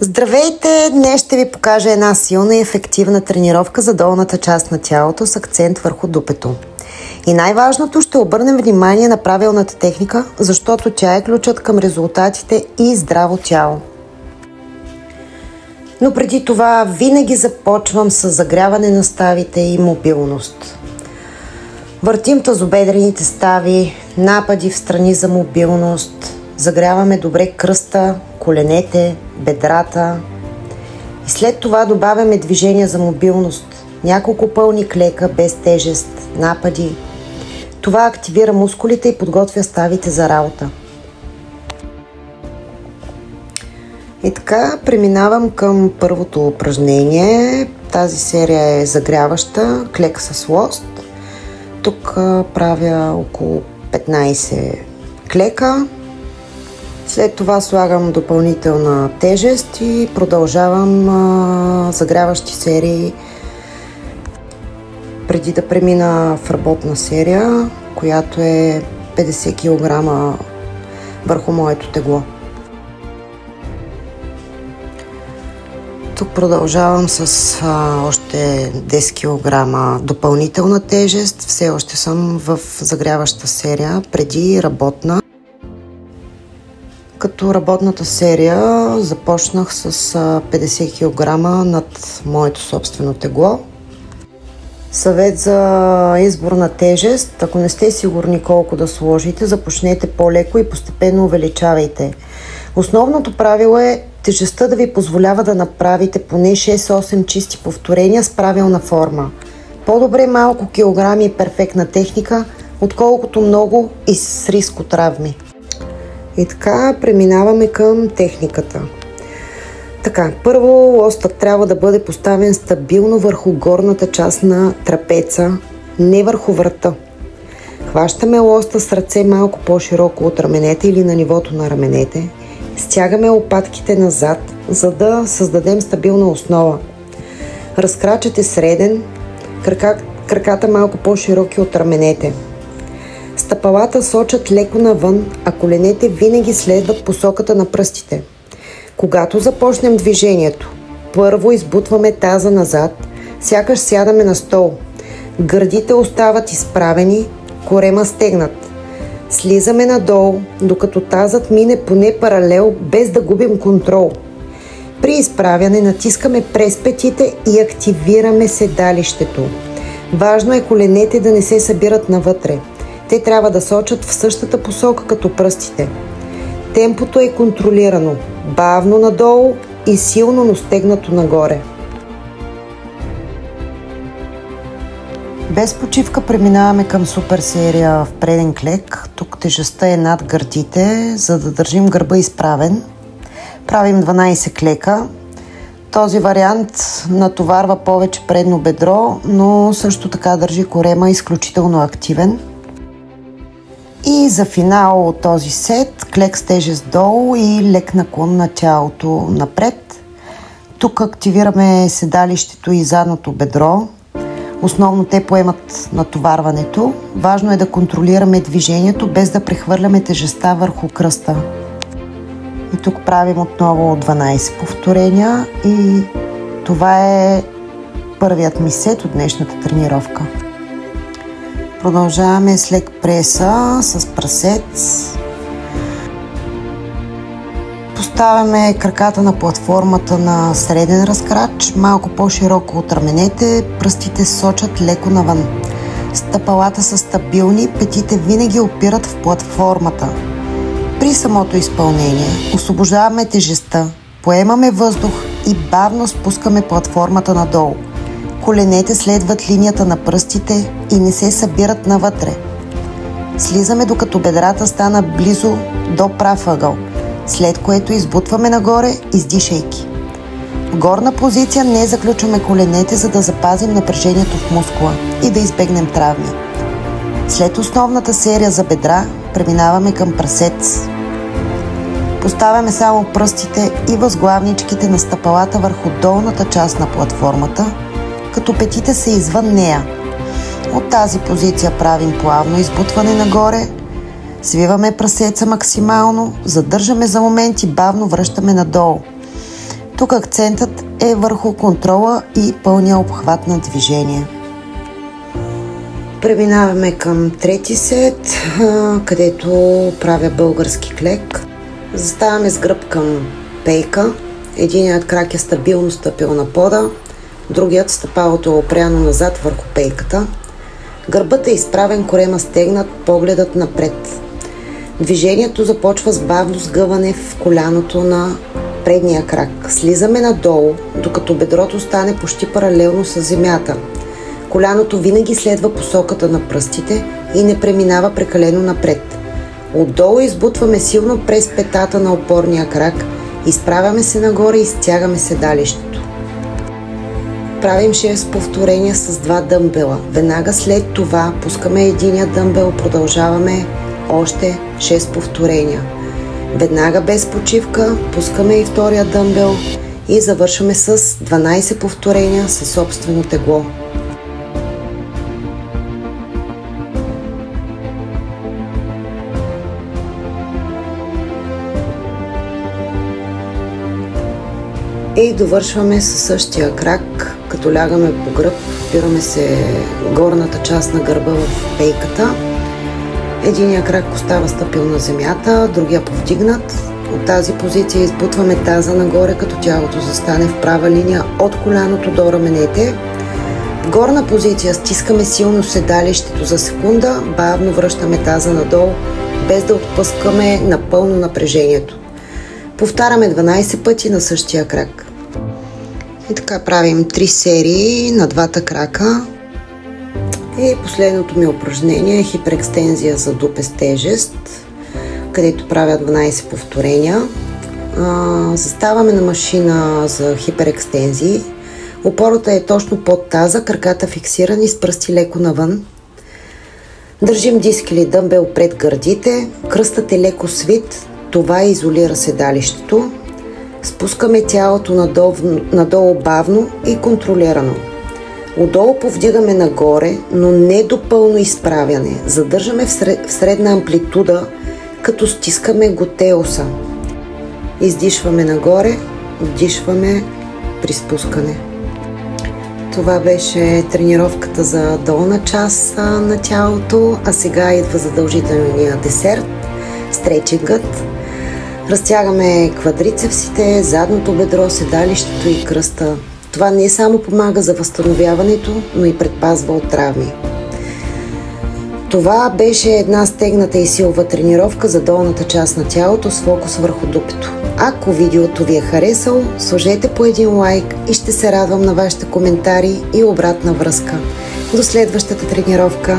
Здравейте! Днес ще ви покажа една силна и ефективна тренировка за долната част на тялото с акцент върху дупето. И най-важното, ще обърнем внимание на правилната техника, защото тя е ключът към резултатите и здраво тяло. Но преди това винаги започвам с загряване на ставите и мобилност. Въртим тазобедрените стави, напади в страни за мобилност, загряваме добре кръста, коленете, бедрата и след това добавяме движения за мобилност, няколко пълни клека без тежест, напади. Това активира мускулите и подготвя ставите за работа. И така, преминавам към първото упражнение. Тази серия е загряваща, клек с лост. Тук правя около 15 клека. След това слагам допълнителна тежест и продължавам загряващи серии, преди да премина в работна серия, която е 50 кг върху моето тегло. Тук продължавам с още 10 кг допълнителна тежест. Все още съм в загряваща серия преди работна. Като работната серия започнах с 50 кг над моето собствено тегло. Съвет за избор на тежест: ако не сте сигурни колко да сложите, започнете по-леко и постепенно увеличавайте. Основното правило е тежестта да ви позволява да направите поне 6-8 чисти повторения с правилна форма. По-добре малко килограми и перфектна техника, отколкото много и с риск от травми. И така, преминаваме към техниката. Така, първо лостът трябва да бъде поставен стабилно върху горната част на трапеца, не върху врата. Хващаме лоста с ръце малко по-широко от раменете или на нивото на раменете. Стягаме лопатките назад, за да създадем стабилна основа. Разкрачате среден, краката малко по-широки от раменете. Стъпалата сочат леко навън, а коленете винаги следват посоката на пръстите. Когато започнем движението, първо избутваме таза назад, сякаш сядаме на стол. Гърдите остават изправени, корема стегнат. Слизаме надолу, докато тазът мине поне паралел, без да губим контрол. При изправяне натискаме през петите и активираме седалището. Важно е коленете да не се събират навътре. Те трябва да сочат в същата посока като пръстите. Темпото е контролирано, бавно надолу и силно, но стегнато нагоре. Без почивка преминаваме към супер серия в преден клек. Тук тежестта е над гърдите, за да държим гърба изправен. Правим 12 клека. Този вариант натоварва повече предно бедро, но също така държи корема изключително активен. И за финал от този сет, клек с тежест долу и лек наклон на тялото напред. Тук активираме седалището и задното бедро. Основно те поемат натоварването. Важно е да контролираме движението, без да прехвърляме тежестта върху кръста. И тук правим отново 12 повторения и това е първият ми сет от днешната тренировка. Продължаваме с лек преса с прасец. Поставяме краката на платформата на среден разкрач, малко по-широко от раменете, пръстите сочат леко навън. Стъпалата са стабилни, петите винаги опират в платформата. При самото изпълнение освобождаваме тежестта, поемаме въздух и бавно спускаме платформата надолу. Коленете следват линията на пръстите и не се събират навътре. Слизаме докато бедрата стана близо до прав ъгъл, след което избутваме нагоре, издишайки. В горна позиция не заключваме коленете, за да запазим напрежението в мускула и да избегнем травми. След основната серия за бедра преминаваме към прасец. Поставяме само пръстите и възглавничките на стъпалата върху долната част на платформата, като петите са извън нея. От тази позиция правим плавно избутване нагоре, свиваме прасеца максимално, задържаме за момент и бавно връщаме надолу. Тук акцентът е върху контрола и пълния обхват на движение. Преминаваме към трети сет, където правя български клек. Заставаме с гръб към пейка. Единият крак е стабилно стъпил на пода, другият стъпалото е опряно назад върху пейката. Гърбът е изправен, корема стегнат, погледът напред. Движението започва с бавно сгъване в коляното на предния крак. Слизаме надолу, докато бедрото стане почти паралелно с земята. Коляното винаги следва посоката на пръстите и не преминава прекалено напред. Отдолу избутваме силно през петата на опорния крак, изправяме се нагоре и стягаме седалището. Правим 6 повторения с 2 дъмбела. Веднага след това пускаме единия дъмбел, продължаваме още 6 повторения. Веднага без почивка пускаме и втория дъмбел и завършваме с 12 повторения със собствено тегло. И довършваме със същия крак, като лягаме по гръб, опираме се горната част на гърба в пейката. Единия крак остава стъпил на земята, другия повдигнат. От тази позиция избутваме таза нагоре, като тялото застане в права линия от коляното до раменете. В горна позиция стискаме силно седалището за секунда, бавно връщаме таза надолу, без да отпускаме напълно напрежението. Повтаряме 12 пъти на същия крак. И така правим 3 серии на двата крака. И последното ми упражнение е хиперекстензия за дупе с тежест, където правя 12 повторения. Заставаме на машина за хиперекстензии. Опората е точно под таза, краката фиксирани с пръсти леко навън. Държим диск или дъмбел пред гърдите, кръстът е леко свит, това изолира седалището. Спускаме тялото надолу бавно и контролирано. Отдолу повдигаме нагоре, но не до пълно изправяне. Задържаме в средна амплитуда, като стискаме готеуса. Издишваме нагоре, вдишваме при спускане. Това беше тренировката за долна част на тялото, а сега идва задължителният десерт, стречингът. Разтягаме квадрицепсите, задното бедро, седалището и кръста. Това не само помага за възстановяването, но и предпазва от травми. Това беше една стегната и силова тренировка за долната част на тялото с фокус върху дупето. Ако видеото ви е харесало, сложете по един лайк и ще се радвам на вашите коментари и обратна връзка. До следващата тренировка!